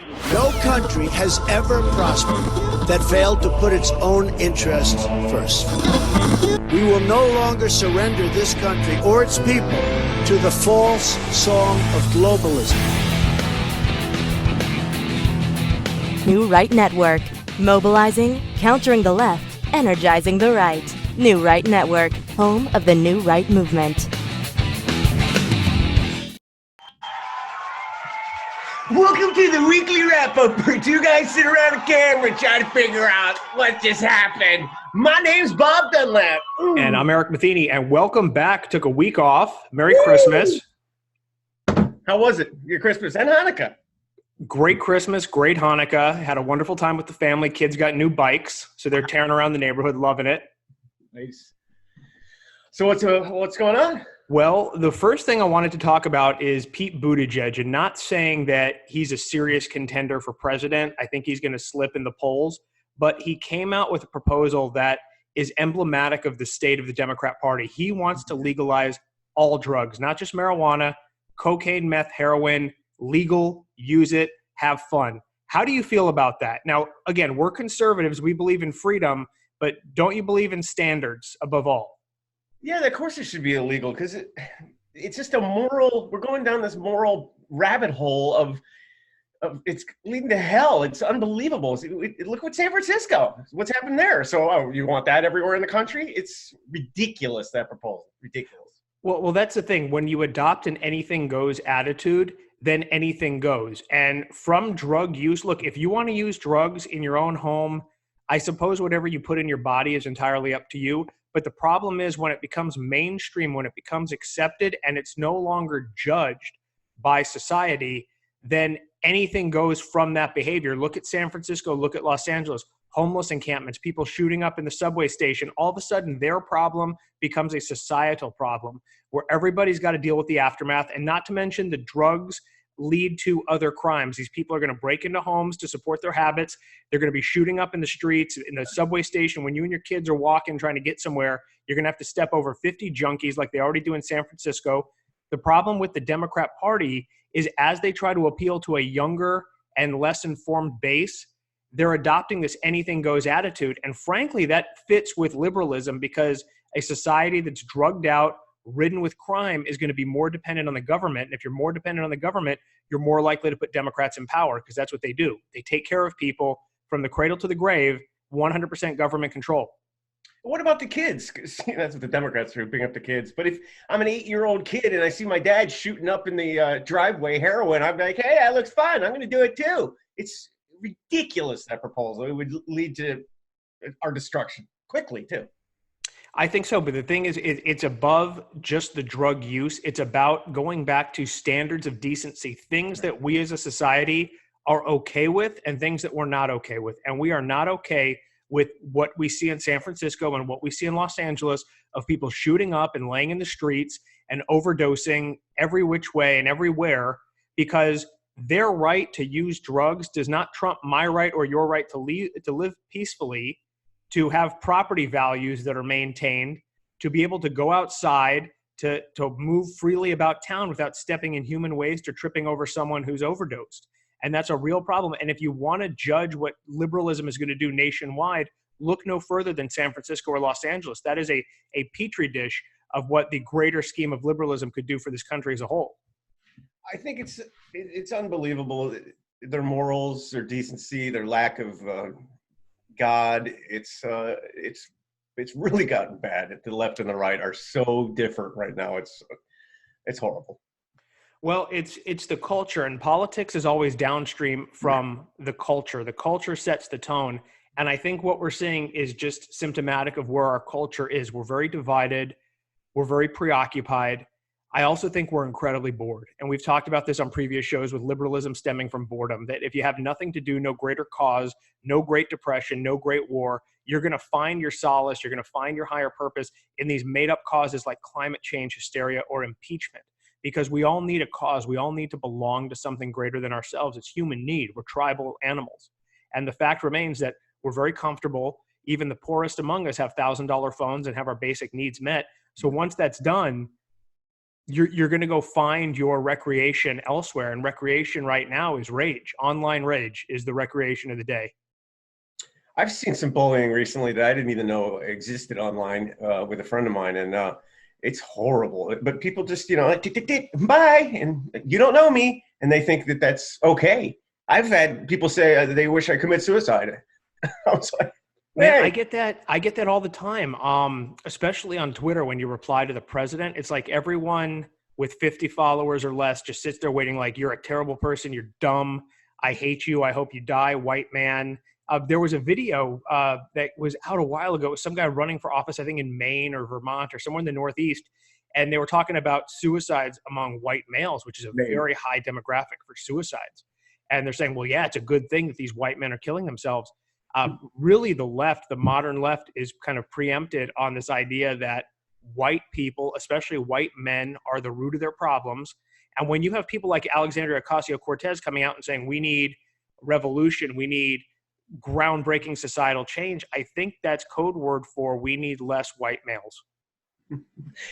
No country has ever prospered that failed to put its own interests first. We will no longer surrender this country or its people to the false song of globalism. New Right Network. Mobilizing, countering the left, energizing the right. New Right Network, home of the New Right movement. Welcome to the weekly wrap-up where two guys sit around a camera trying to figure out what just happened. My name's Bob Dunlap. Ooh. And I'm Eric Matheny, and welcome back. Took a week off. Merry Christmas. How was it? Your Christmas and Hanukkah? Great Christmas, great Hanukkah. Had a wonderful time with the family. Kids got new bikes, so they're tearing around the neighborhood, loving it. Nice. So what's going on? Well, the first thing I wanted to talk about is Pete Buttigieg, and not saying that he's a serious contender for president. I think he's going to slip in the polls, but he came out with a proposal that is emblematic of the state of the Democrat Party. He wants to legalize all drugs, not just marijuana, cocaine, meth, heroin, legal, use it, have fun. How do you feel about that? Now, again, we're conservatives. We believe in freedom, but don't you believe in standards above all? Yeah, of course it should be illegal because it's just a moral. We're going down this moral rabbit hole of it's leading to hell. It's unbelievable. Look what San Francisco. What's happened there? So you want that everywhere in the country? It's ridiculous, that proposal. Ridiculous. Well, that's the thing. When you adopt an anything goes attitude, then anything goes. And from drug use, look, if you want to use drugs in your own home, I suppose whatever you put in your body is entirely up to you. But the problem is when it becomes mainstream, when it becomes accepted and it's no longer judged by society, then anything goes from that behavior. Look at San Francisco, look at Los Angeles, homeless encampments, people shooting up in the subway station. All of a sudden, their problem becomes a societal problem where everybody's got to deal with the aftermath. And not to mention the drugs lead to other crimes. These people are going to break into homes to support their habits. They're going to be shooting up in the streets, in the subway station. When you and your kids are walking, trying to get somewhere, you're going to have to step over 50 junkies like they already do in San Francisco. The problem with the Democrat Party is as they try to appeal to a younger and less informed base, they're adopting this anything goes attitude. And frankly, that fits with liberalism because a society that's drugged out, ridden with crime is going to be more dependent on the government. And if you're more dependent on the government, you're more likely to put Democrats in power because that's what they do. They take care of people from the cradle to the grave, 100% government control. What about the kids? 'Cause that's what the Democrats do, bring up the kids. But if I'm an 8-year-old kid and I see my dad shooting up in the driveway heroin, I'm like, hey, that looks fun. I'm going to do it too. It's ridiculous, that proposal. It would lead to our destruction quickly too. I think so, but the thing is, it's above just the drug use. It's about going back to standards of decency, things that we as a society are okay with and things that we're not okay with. And we are not okay with what we see in San Francisco and what we see in Los Angeles of people shooting up and laying in the streets and overdosing every which way and everywhere because their right to use drugs does not trump my right or your right to live peacefully, to have property values that are maintained, to be able to go outside, to move freely about town without stepping in human waste or tripping over someone who's overdosed. And that's a real problem. And if you want to judge what liberalism is going to do nationwide, look no further than San Francisco or Los Angeles. That is a petri dish of what the greater scheme of liberalism could do for this country as a whole. I think it's unbelievable. Their morals, their decency, their lack of God, it's really gotten bad. The left and the right are so different right now. It's horrible. Well, it's the culture, and politics is always downstream from the culture. The culture sets the tone, and I think what we're seeing is just symptomatic of where our culture is. We're very divided. We're very preoccupied. I also think we're incredibly bored. And we've talked about this on previous shows with liberalism stemming from boredom, that if you have nothing to do, no greater cause, no Great Depression, no Great War, you're going to find your solace, you're going to find your higher purpose in these made up causes like climate change, hysteria, or impeachment. Because we all need a cause. We all need to belong to something greater than ourselves. It's human need. We're tribal animals. And the fact remains that we're very comfortable. Even the poorest among us have $1,000 phones and have our basic needs met. So once that's done, you're going to go find your recreation elsewhere. And recreation right now is rage. Online rage is the recreation of the day. I've seen some bullying recently that I didn't even know existed online with a friend of mine, and it's horrible. But people just, like, bye, and you don't know me, and they think that that's okay. I've had people say they wish I commit suicide. I was like, man, hey. I get that all the time, especially on Twitter when you reply to the president. It's like everyone with 50 followers or less just sits there waiting like, you're a terrible person, you're dumb, I hate you, I hope you die, white man. There was a video that was out a while ago. It was some guy running for office, I think in Maine or Vermont or somewhere in the Northeast. And they were talking about suicides among white males, which is a very high demographic for suicides. And they're saying, well, yeah, it's a good thing that these white men are killing themselves. Really, the left, the modern left, is kind of preempted on this idea that white people, especially white men, are the root of their problems. And when you have people like Alexandria Ocasio-Cortez coming out and saying, we need revolution, we need groundbreaking societal change, I think that's code word for we need less white males.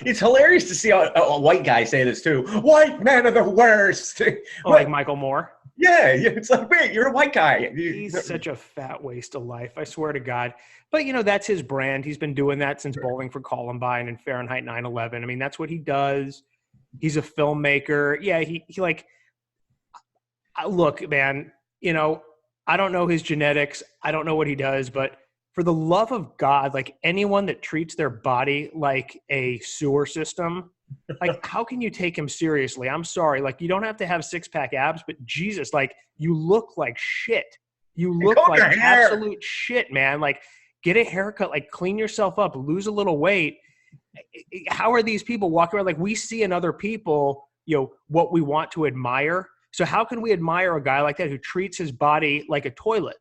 It's hilarious to see a white guy say this too. White men are the worst. Oh, like Michael Moore? Yeah, it's like, wait, you're a white guy. He's such a fat waste of life, I swear to God. But, that's his brand. He's been doing that since Bowling for Columbine and Fahrenheit 9/11. I mean, that's what he does. He's a filmmaker. Yeah, he like, look, man, I don't know his genetics. I don't know what he does, but for the love of God, like anyone that treats their body like a sewer system, like how can you take him seriously? I'm sorry. Like you don't have to have 6-pack abs, but Jesus, like you look like shit. You look like absolute shit, man. Like get a haircut, like clean yourself up, lose a little weight. How are these people walking around? Like we see in other people, what we want to admire. So how can we admire a guy like that who treats his body like a toilet?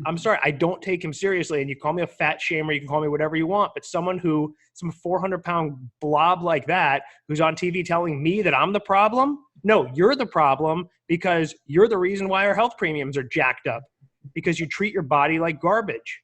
I'm sorry, I don't take him seriously. And you call me a fat shamer, you can call me whatever you want, but some 400-pound blob like that who's on TV telling me that I'm the problem? No, you're the problem because you're the reason why our health premiums are jacked up because you treat your body like garbage.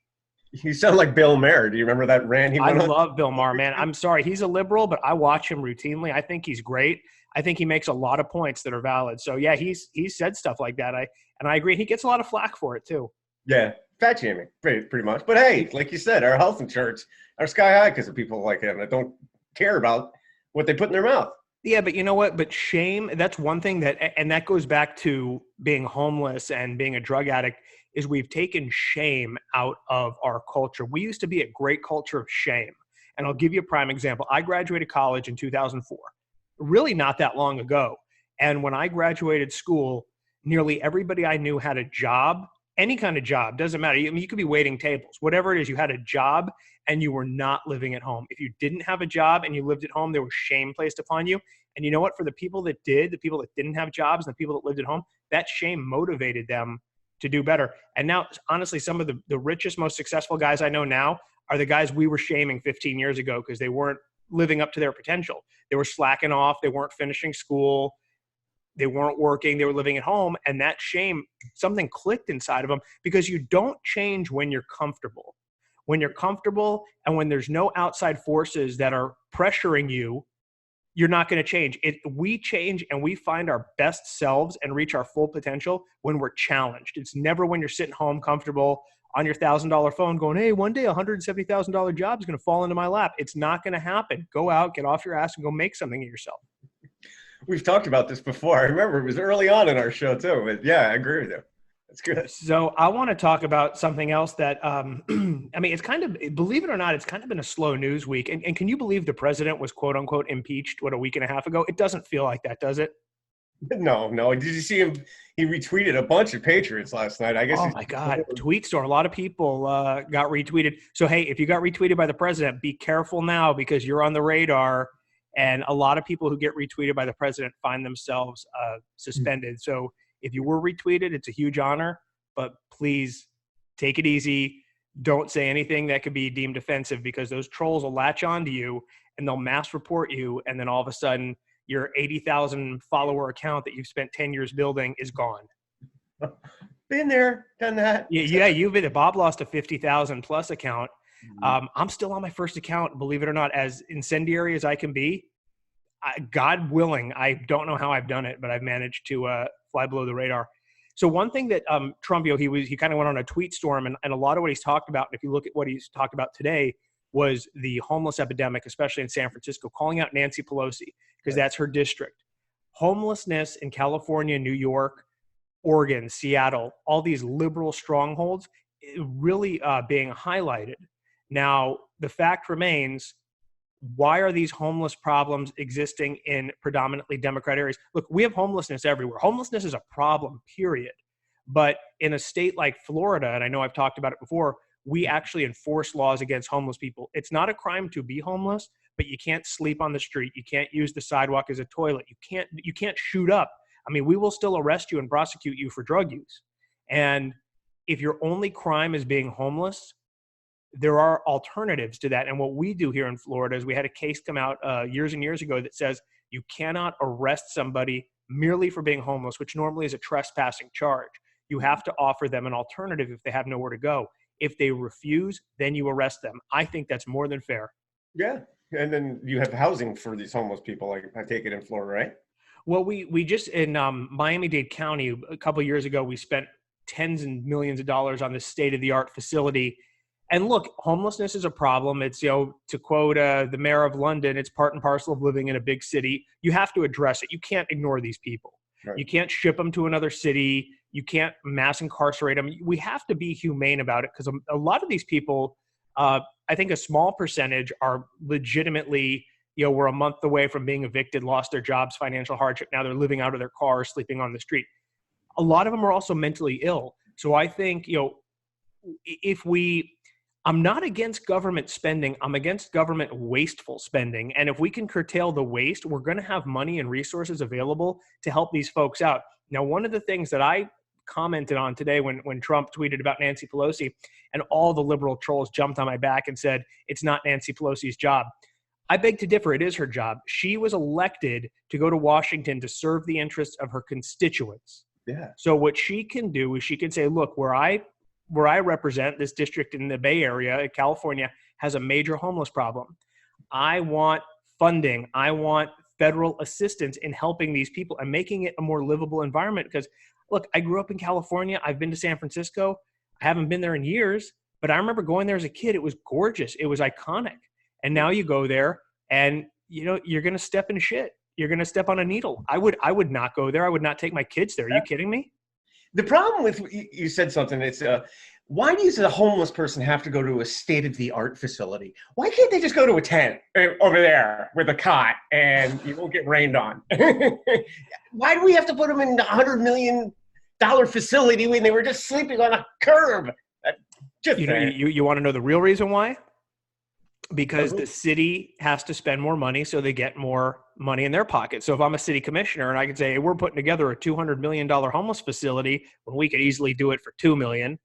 You sound like Bill Maher. Do you remember that rant he went on? I love Bill Maher, man. I'm sorry, he's a liberal, but I watch him routinely. I think he's great. I think he makes a lot of points that are valid. So yeah, he's said stuff like that. I agree. He gets a lot of flack for it too. Yeah, fat shaming, pretty much. But hey, like you said, our health insurance are sky high because of people like him that don't care about what they put in their mouth. Yeah, but you know what? But shame, that's one thing and that goes back to being homeless and being a drug addict, is we've taken shame out of our culture. We used to be a great culture of shame. And I'll give you a prime example. I graduated college in 2004, really not that long ago. And when I graduated school, nearly everybody I knew had a job. Any kind of job, doesn't matter. You could be waiting tables, whatever it is, you had a job and you were not living at home. If you didn't have a job and you lived at home, there was shame placed upon you. And you know what? For the people that didn't have jobs and the people that lived at home, that shame motivated them to do better. And now, honestly, some of the richest, most successful guys I know now are the guys we were shaming 15 years ago because they weren't living up to their potential. They were slacking off. They weren't finishing school. They weren't working, they were living at home, and that shame, something clicked inside of them because you don't change when you're comfortable. When you're comfortable and when there's no outside forces that are pressuring you, you're not going to change. We change and we find our best selves and reach our full potential when we're challenged. It's never when you're sitting home comfortable on your $1,000 phone going, hey, one day a $170,000 job is going to fall into my lap. It's not going to happen. Go out, get off your ass, and go make something of yourself. We've talked about this before. I remember it was early on in our show too. But yeah, I agree with you. That's good. So I want to talk about something else that, I mean, it's kind of, believe it or not, it's kind of been a slow news week. And can you believe the president was quote unquote impeached, a week and a half ago? It doesn't feel like that, does it? No. Did you see him? He retweeted a bunch of Patriots last night. I guess. Oh my God. Tweet storm. A lot of people got retweeted. So, hey, if you got retweeted by the president, be careful now because you're on the radar. And a lot of people who get retweeted by the president find themselves suspended. So if you were retweeted, it's a huge honor, but please take it easy. Don't say anything that could be deemed offensive because those trolls will latch onto you and they'll mass report you. And then all of a sudden your 80,000 follower account that you've spent 10 years building is gone. Been there, done that. Yeah, you've been. Bob lost a 50,000 plus account. I'm still on my first account, believe it or not, as incendiary as I can be. God willing, I don't know how I've done it, but I've managed to fly below the radar. So one thing that Trump, he kind of went on a tweet storm, and a lot of what he's talked about, and if you look at what he's talked about today, was the homeless epidemic, especially in San Francisco, calling out Nancy Pelosi because that's her district. Homelessness in California, New York, Oregon, Seattle, all these liberal strongholds really being highlighted. Now, the fact remains, why are these homeless problems existing in predominantly Democrat areas? Look, we have homelessness everywhere. Homelessness is a problem, period. But in a state like Florida, and I know I've talked about it before, we actually enforce laws against homeless people. It's not a crime to be homeless, but you can't sleep on the street. You can't use the sidewalk as a toilet. You can't shoot up. I mean, we will still arrest you and prosecute you for drug use. And if your only crime is being homeless, there are alternatives to that. And what we do here in Florida is we had a case come out years and years ago that says you cannot arrest somebody merely for being homeless, which normally is a trespassing charge. You have to offer them an alternative if they have nowhere to go. If they refuse, then you arrest them. I think that's more than fair. Yeah. And then you have housing for these homeless people, like I take it in Florida, right? Well, we just in Miami-Dade County a couple of years ago, we spent tens and millions of dollars on this state-of-the-art facility. And look, homelessness is a problem. It's, to quote the mayor of London, it's part and parcel of living in a big city. You have to address it. You can't ignore these people. Right. You can't ship them to another city. You can't mass incarcerate them. We have to be humane about it because a lot of these people, I think a small percentage are legitimately, we're a month away from being evicted, lost their jobs, financial hardship. Now they're living out of their cars, sleeping on the street. A lot of them are also mentally ill. So I think, I'm not against government spending. I'm against government wasteful spending. And if we can curtail the waste, we're going to have money and resources available to help these folks out. Now, one of the things that I commented on today when Trump tweeted about Nancy Pelosi and all the liberal trolls jumped on my back and said, it's not Nancy Pelosi's job. I beg to differ. It is her job. She was elected to go to Washington to serve the interests of her constituents. Yeah. So what she can do is she can say, look, where I represent, this district in the Bay Area, California, has a major homeless problem. I want funding. I want federal assistance in helping these people and making it a more livable environment. Because, look, I grew up in California. I've been to San Francisco. I haven't been there in years, but I remember going there as a kid. It was gorgeous. It was iconic. And now you go there and, you're going to step in shit. You're going to step on a needle. I would not go there. I would not take my kids there. Are you kidding me? The problem with, you said something, it's why does a homeless person have to go to a state-of-the-art facility? Why can't they just go to a tent over there with a cot and you won't get rained on? Why do we have to put them in a $100 million facility when they were just sleeping on a curb? You want to know the real reason why? Because the city has to spend more money so they get more money in their pocket. So if I'm a city commissioner and I can say, hey, we're putting together a $200 million homeless facility when we could easily do it for $2 million,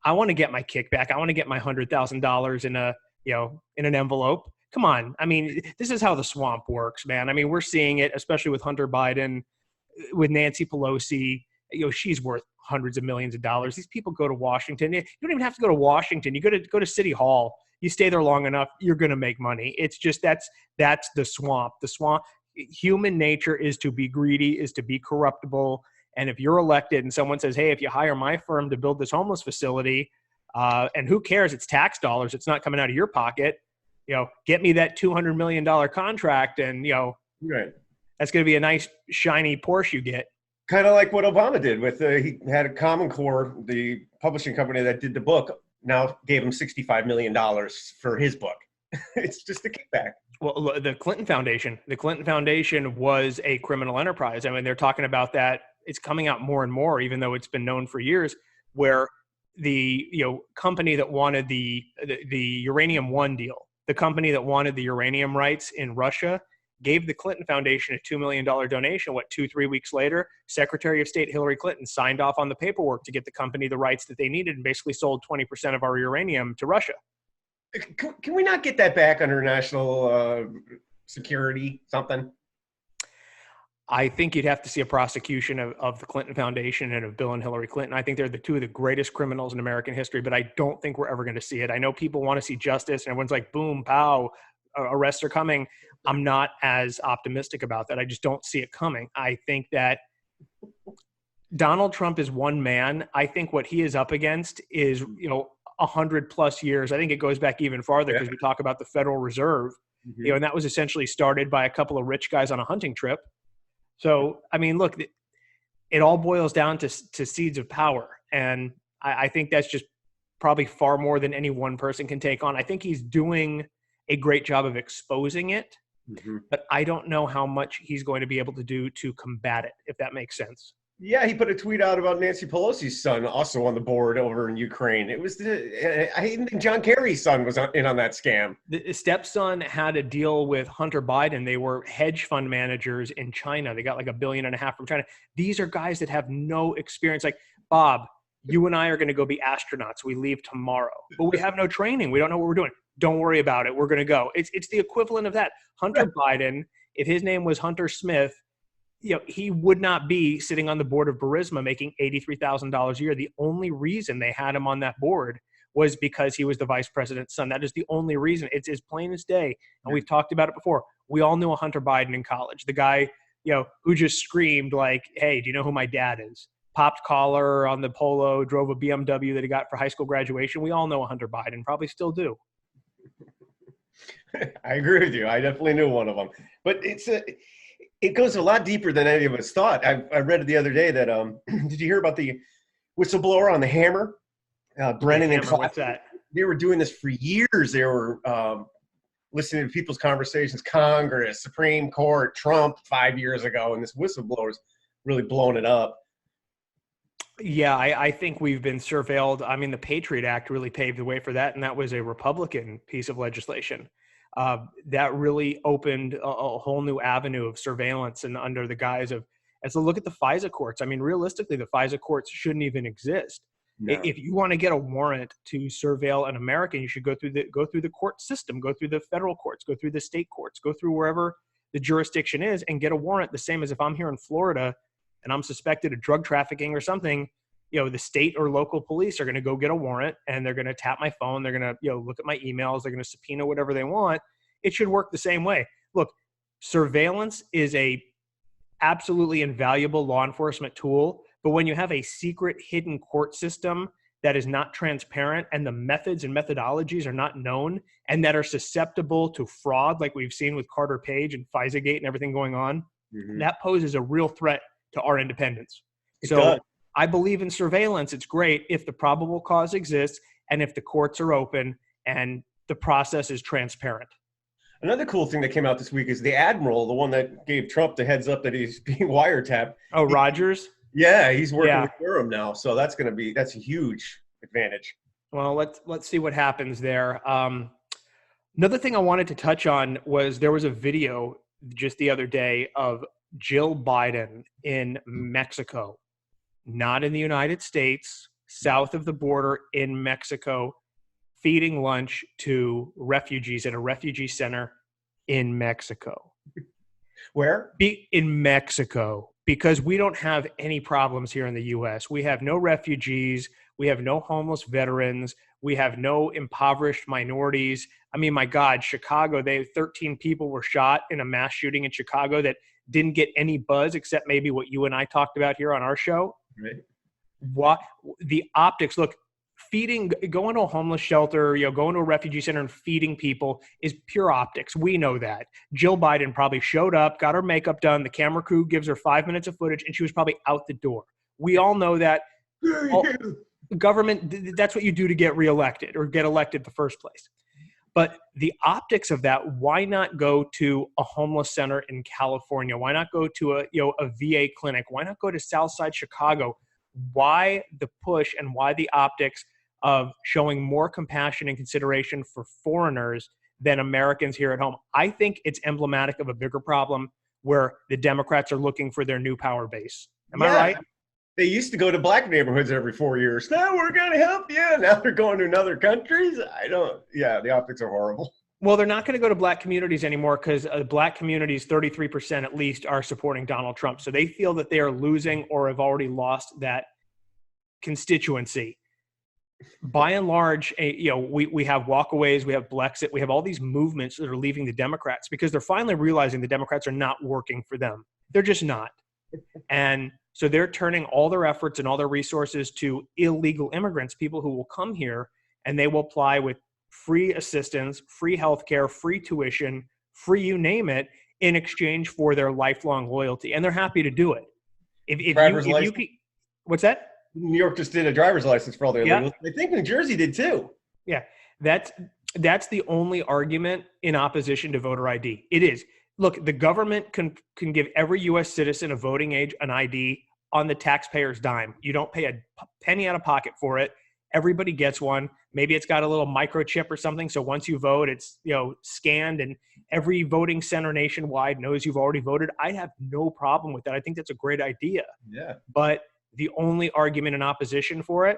I want to get my kickback. I want to get my $100,000 in an envelope. Come on. I mean, this is how the swamp works, man. I mean, we're seeing it, especially with Hunter Biden, with Nancy Pelosi. She's worth hundreds of millions of dollars. These people go to Washington. You don't even have to go to Washington. You go to City Hall. You stay there long enough, you're going to make money. It's just that's the swamp. The swamp. Human nature is to be greedy, is to be corruptible. And if you're elected and someone says, hey, if you hire my firm to build this homeless facility, and who cares? It's tax dollars. It's not coming out of your pocket. Get me that $200 million contract, and right. That's going to be a nice shiny Porsche you get. Kind of like what Obama did with he had a Common Core, the publishing company that did the book. Now gave him $65 million for his book. It's just a kickback. Well, the Clinton Foundation was a criminal enterprise. I mean, they're talking about that. It's coming out more and more, even though it's been known for years, where the company that wanted the Uranium One deal, the company that wanted the uranium rights in Russia, gave the Clinton Foundation a $2 million donation. 2-3 weeks later, Secretary of State Hillary Clinton signed off on the paperwork to get the company the rights that they needed and basically sold 20% of our uranium to Russia. Can we not get that back under national security, something? I think you'd have to see a prosecution of the Clinton Foundation and of Bill and Hillary Clinton. I think they're the two of the greatest criminals in American history, but I don't think we're ever going to see it. I know people want to see justice, and everyone's like, boom, pow, arrests are coming. I'm not as optimistic about that. I just don't see it coming. I think that Donald Trump is one man. I think what he is up against is, 100+ years. I think it goes back even farther because we talk about the Federal Reserve, and that was essentially started by a couple of rich guys on a hunting trip. So, I mean, look, it all boils down to seeds of power. And I think that's just probably far more than any one person can take on. I think he's doing a great job of exposing it, but I don't know how much he's going to be able to do to combat it, if that makes sense. Yeah, he put a tweet out about Nancy Pelosi's son also on the board over in Ukraine. It was I even think John Kerry's son was in on that scam. The stepson had a deal with Hunter Biden. They were hedge fund managers in China. They got like $1.5 billion from China. These are guys that have no experience. Like, Bob, you and I are going to go be astronauts. We leave tomorrow, but we have no training. We don't know what we're doing. Don't worry about it. We're going to go. It's the equivalent of that. Hunter Biden, if his name was Hunter Smith, he would not be sitting on the board of Burisma making $83,000 a year. The only reason they had him on that board was because he was the vice president's son. That is the only reason. It's as plain as day. And we've talked about it before. We all knew a Hunter Biden in college. The guy, who just screamed like, "Hey, do you know who my dad is?" Popped collar on the polo, drove a BMW that he got for high school graduation. We all know a Hunter Biden, probably still do. I agree with you. I definitely knew one of them. But it goes a lot deeper than any of us thought. I read it the other day that did you hear about the whistleblower on the Hammer? Brennan and Clyde. What's that? They were doing this for years. They were listening to people's conversations, Congress, Supreme Court, Trump 5 years ago, and this whistleblower's really blown it up. Yeah, I think we've been surveilled. I mean, the Patriot Act really paved the way for that, and that was a Republican piece of legislation. That really opened a whole new avenue of surveillance, and under the guise of, as a look at the FISA courts. I mean, realistically, the FISA courts shouldn't even exist. No. If you want to get a warrant to surveil an American, you should go through the court system, go through the federal courts, go through the state courts, go through wherever the jurisdiction is, and get a warrant. The same as if I'm here in Florida and I'm suspected of drug trafficking or something, the state or local police are going to go get a warrant, and they're going to tap my phone. They're going to, look at my emails. They're going to subpoena whatever they want. It should work the same way. Look, surveillance is a absolutely invaluable law enforcement tool, but when you have a secret hidden court system that is not transparent, and the methods and methodologies are not known, and that are susceptible to fraud, like we've seen with Carter Page and FISAgate and everything going on, that poses a real threat to our independence. So I believe in surveillance. It's great if the probable cause exists and if the courts are open and the process is transparent. Another cool thing that came out this week is the admiral, the one that gave Trump the heads up that he's being wiretapped. Oh, Rogers? Yeah, he's working with Durham now, so that's a huge advantage. Well, let's see what happens there. Another thing I wanted to touch on was there was a video just the other day of Jill Biden in Mexico, not in the United States, south of the border in Mexico, feeding lunch to refugees at a refugee center in Mexico. Where? In Mexico, because we don't have any problems here in the U.S. We have no refugees. We have no homeless veterans. We have no impoverished minorities. I mean, my God, Chicago, 13 people were shot in a mass shooting in Chicago that didn't get any buzz except maybe what you and I talked about here on our show. Right. What the optics, look, going to a homeless shelter, going to a refugee center and feeding people is pure optics. We know that. Jill Biden probably showed up, got her makeup done. The camera crew gives her 5 minutes of footage and she was probably out the door. We all know that. Government, that's what you do to get reelected or get elected in the first place. But the optics of that, why not go to a homeless center in California? Why not go to a VA clinic? Why not go to Southside Chicago? Why the push and why the optics of showing more compassion and consideration for foreigners than Americans here at home? I think it's emblematic of a bigger problem where the Democrats are looking for their new power base. Am I right? They used to go to black neighborhoods every 4 years. Now we're going to help you. Now they're going to other countries. The optics are horrible. Well, they're not going to go to black communities anymore because black communities, 33% at least, are supporting Donald Trump. So they feel that they are losing or have already lost that constituency. by and large, we have walkaways, we have Brexit, we have all these movements that are leaving the Democrats because they're finally realizing the Democrats are not working for them. They're just not. And so they're turning all their efforts and all their resources to illegal immigrants, people who will come here and they will apply with free assistance, free healthcare, free tuition, free you name it, in exchange for their lifelong loyalty. And they're happy to do it. What's that? New York just did a driver's license for all the illegals. I think New Jersey did too. Yeah, that's the only argument in opposition to voter ID. It is. Look, the government can give every U.S. citizen of voting age an ID on the taxpayer's dime. You don't pay a penny out of pocket for it. Everybody gets one. Maybe it's got a little microchip or something. So once you vote, it's scanned, and every voting center nationwide knows you've already voted. I have no problem with that. I think that's a great idea. Yeah. But the only argument in opposition for it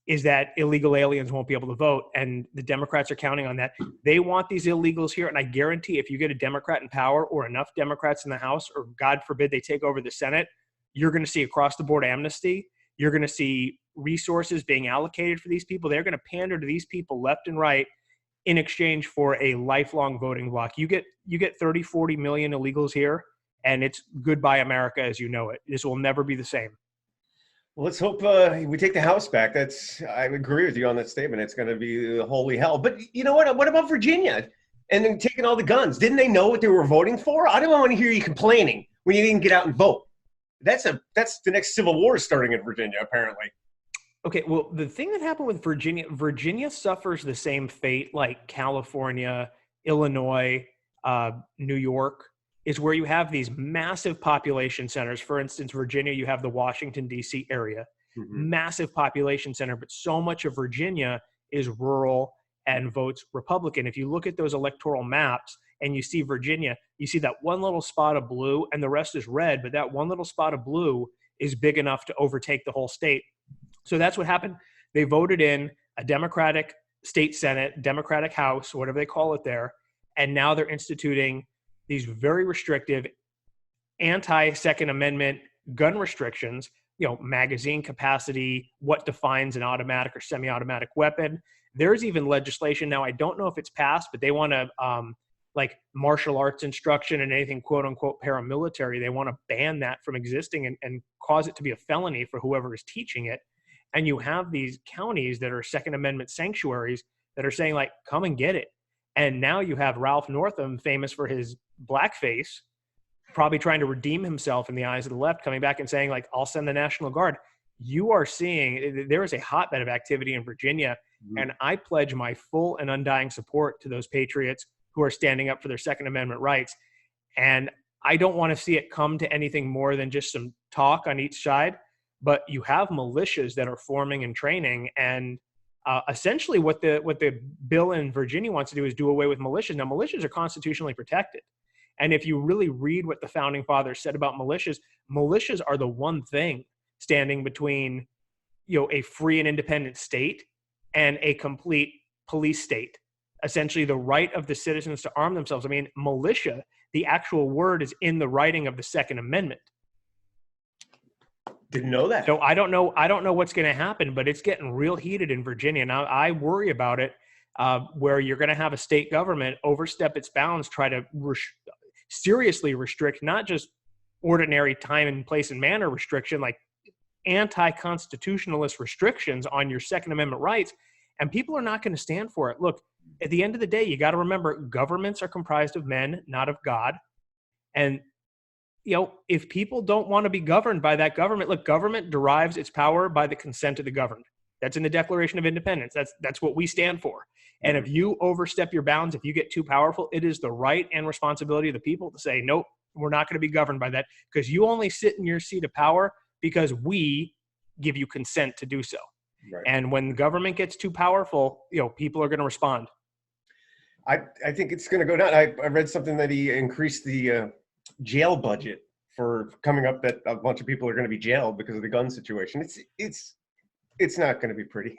is that illegal aliens won't be able to vote, and the Democrats are counting on that. They want these illegals here, and I guarantee if you get a Democrat in power or enough Democrats in the House, or God forbid they take over the Senate, you're going to see across-the-board amnesty. You're going to see resources being allocated for these people. They're going to pander to these people left and right in exchange for a lifelong voting bloc. You get 30, 40 million illegals here, and it's goodbye America as you know it. This will never be the same. Well, let's hope we take the House back. I agree with you on that statement. It's going to be holy hell. But you know what? What about Virginia? And then taking all the guns. Didn't they know what they were voting for? I don't want to hear you complaining when you didn't get out and vote. That's the next civil war starting in Virginia, apparently. Okay, well, the thing that happened with Virginia suffers the same fate like California, Illinois, New York, is where you have these massive population centers. For instance, Virginia, you have the Washington, D.C. area, massive population center, but so much of Virginia is rural and votes Republican. If you look at those electoral maps and you see Virginia, you see that one little spot of blue and the rest is red, but that one little spot of blue is big enough to overtake the whole state. So that's what happened. They voted in a Democratic state Senate, Democratic House, whatever they call it there, and now they're instituting these very restrictive anti-Second Amendment gun restrictions, magazine capacity, what defines an automatic or semi-automatic weapon. There's even legislation now, I don't know if it's passed, but they want to, like martial arts instruction and anything quote unquote paramilitary, they want to ban that from existing and cause it to be a felony for whoever is teaching it. And you have these counties that are Second Amendment sanctuaries that are saying like, come and get it. And now you have Ralph Northam, famous for his blackface, probably trying to redeem himself in the eyes of the left, coming back and saying like, I'll send the National Guard. You are seeing there is a hotbed of activity in Virginia. And I pledge my full and undying support to those patriots who are standing up for their Second Amendment rights. And I don't want to see it come to anything more than just some talk on each side, but you have militias that are forming and training. And essentially what the bill in Virginia wants to do is do away with militias. Now, militias are constitutionally protected. And if you really read what the founding fathers said about militias, militias are the one thing standing between, a free and independent state and a complete police state. Essentially the right of the citizens to arm themselves. I mean, militia, the actual word is in the writing of the Second Amendment. Didn't know that. So I don't know what's going to happen, but it's getting real heated in Virginia. Now I worry about it, where you're going to have a state government overstep its bounds, try to seriously restrict not just ordinary time and place and manner restriction, like anti-constitutionalist restrictions on your Second Amendment rights. And people are not going to stand for it. Look, at the end of the day, you got to remember governments are comprised of men, not of God. And if people don't want to be governed by that government, look, government derives its power by the consent of the governed. That's in the Declaration of Independence. That's what we stand for. And if you overstep your bounds, if you get too powerful, it is the right and responsibility of the people to say, nope, we're not going to be governed by that, because you only sit in your seat of power because we give you consent to do so. Right. And when the government gets too powerful, people are going to respond. I think it's going to go down. I read something that he increased the jail budget for coming up, that a bunch of people are going to be jailed because of the gun situation. It's not going to be pretty.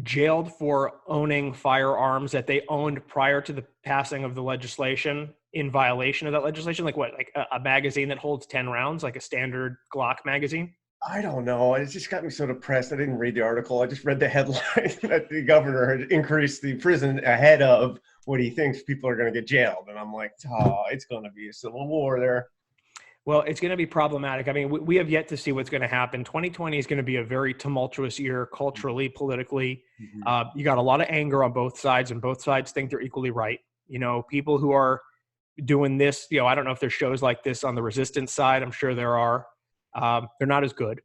Jailed for owning firearms that they owned prior to the passing of the legislation in violation of that legislation. Like what? Like a magazine that holds 10 rounds, like a standard Glock magazine? I don't know. It just got me so depressed. I didn't read the article. I just read the headline that the governor had increased the prison ahead of what he thinks people are going to get jailed. And I'm like, oh, it's going to be a civil war there. Well, it's going to be problematic. I mean, we have yet to see what's going to happen. 2020 is going to be a very tumultuous year culturally, politically. You got a lot of anger on both sides, and both sides think they're equally right. You know, people who are doing this, you know, I don't know if there's shows like this on the resistance side. I'm sure there are. They're not as good,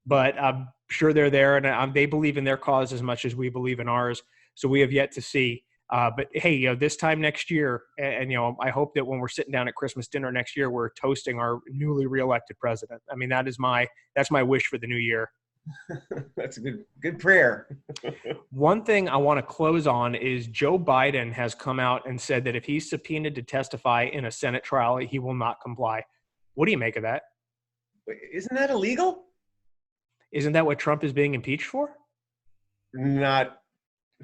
but I'm sure they're there, and they believe in their cause as much as we believe in ours. So we have yet to see. But hey, you know, this time next year, and you know, I hope that when we're sitting down at Christmas dinner next year, we're toasting our newly reelected president. I mean, that's my wish for the new year. That's a good prayer. One thing I want to close on is Joe Biden has come out and said that if he's subpoenaed to testify in a Senate trial, he will not comply. What do you make of that? Wait, isn't that illegal? Isn't that what Trump is being impeached for? Not.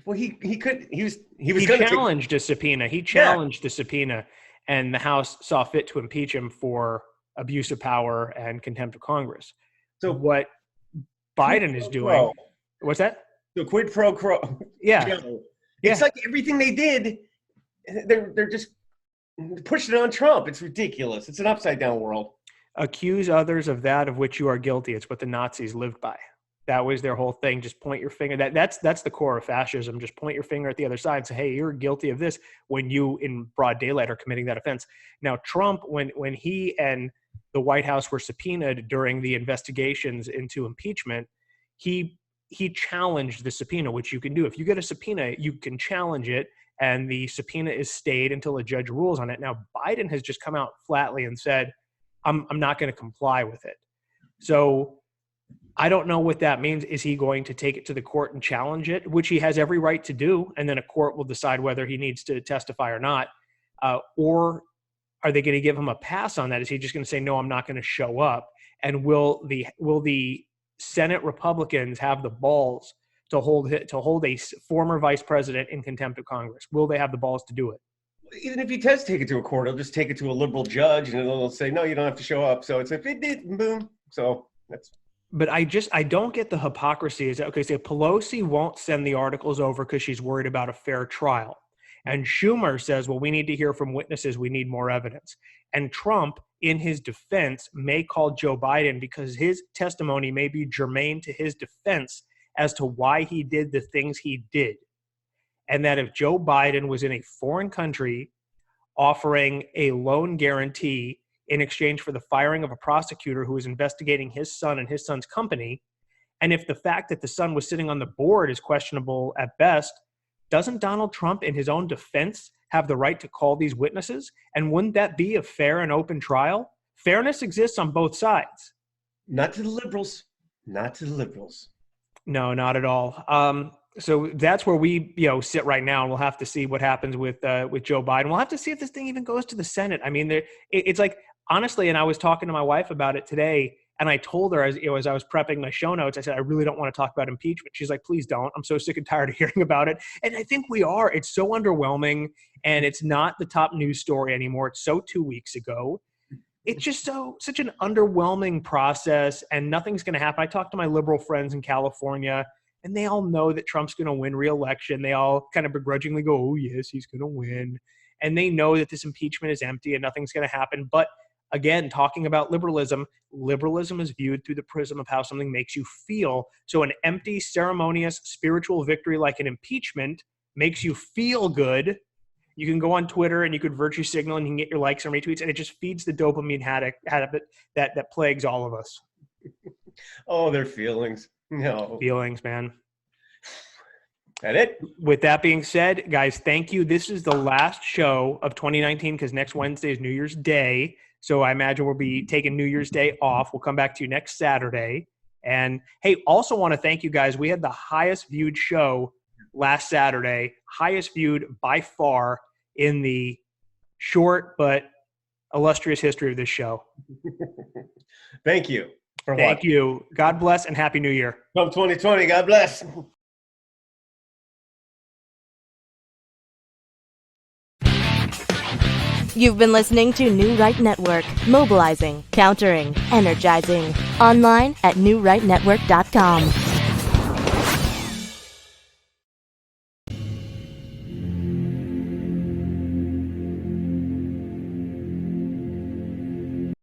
Well, he challenged a subpoena. He challenged the subpoena, and the House saw fit to impeach him for abuse of power and contempt of Congress. So what Biden is doing, what's that? So quid pro quo. Yeah. It's like everything they did, they're just pushing it on Trump. It's ridiculous. It's an upside down world. Accuse others of that of which you are guilty. It's what the Nazis lived by. That was their whole thing. Just point your finger. That's the core of fascism. Just point your finger at the other side and say, hey, you're guilty of this when you in broad daylight are committing that offense. Now, Trump, when he and the White House were subpoenaed during the investigations into impeachment, he challenged the subpoena, which you can do. If you get a subpoena, you can challenge it, and the subpoena is stayed until a judge rules on it. Now, Biden has just come out flatly and said, I'm not going to comply with it. So I don't know what that means. Is he going to take it to the court and challenge it, which he has every right to do, and then a court will decide whether he needs to testify or not? Or are they going to give him a pass on that? Is he just going to say, no, I'm not going to show up? And will the Senate Republicans have the balls to hold a former vice president in contempt of Congress? Will they have the balls to do it? Even if he does take it to a court, he'll just take it to a liberal judge, and they'll say, no, you don't have to show up. So it's if it did, boom. So that's. But I don't get the hypocrisy. Is that okay? So Pelosi won't send the articles over because she's worried about a fair trial. And Schumer says, well, we need to hear from witnesses. We need more evidence. And Trump, in his defense, may call Joe Biden because his testimony may be germane to his defense as to why he did the things he did. And that if Joe Biden was in a foreign country offering a loan guarantee in exchange for the firing of a prosecutor who was investigating his son and his son's company, and if the fact that the son was sitting on the board is questionable at best, doesn't Donald Trump, in his own defense, have the right to call these witnesses? And wouldn't that be a fair and open trial? Fairness exists on both sides. Not to the liberals. Not to the liberals. No, not at all. So that's where we, sit right now, and we'll have to see what happens with Joe Biden. We'll have to see if this thing even goes to the Senate. I mean, it's like, honestly, and I was talking to my wife about it today, and I told her as I was prepping my show notes, I said, I really don't want to talk about impeachment. She's like, please don't. I'm so sick and tired of hearing about it. And I think we are. It's so underwhelming, and it's not the top news story anymore. It's so 2 weeks ago. It's just such an underwhelming process, and nothing's going to happen. I talked to my liberal friends in California, and they all know that Trump's going to win re-election. They all kind of begrudgingly go, oh, yes, he's going to win. And they know that this impeachment is empty and nothing's going to happen. But again, talking about liberalism is viewed through the prism of how something makes you feel. So an empty, ceremonious, spiritual victory like an impeachment makes you feel good. You can go on Twitter and you could virtue signal and you can get your likes and retweets, and it just feeds the dopamine habit that plagues all of us. Oh, their feelings. No. Feelings, man. That it? With that being said, guys, thank you. This is the last show of 2019 because next Wednesday is New Year's Day. So I imagine we'll be taking New Year's Day off. We'll come back to you next Saturday. And hey, also want to thank you guys. We had the highest viewed show last Saturday, highest viewed by far in the short but illustrious history of this show. Thank you. Thank you. God bless and Happy New Year. Come 2020. God bless. You've been listening to New Right Network, mobilizing, countering, energizing. Online at newrightnetwork.com.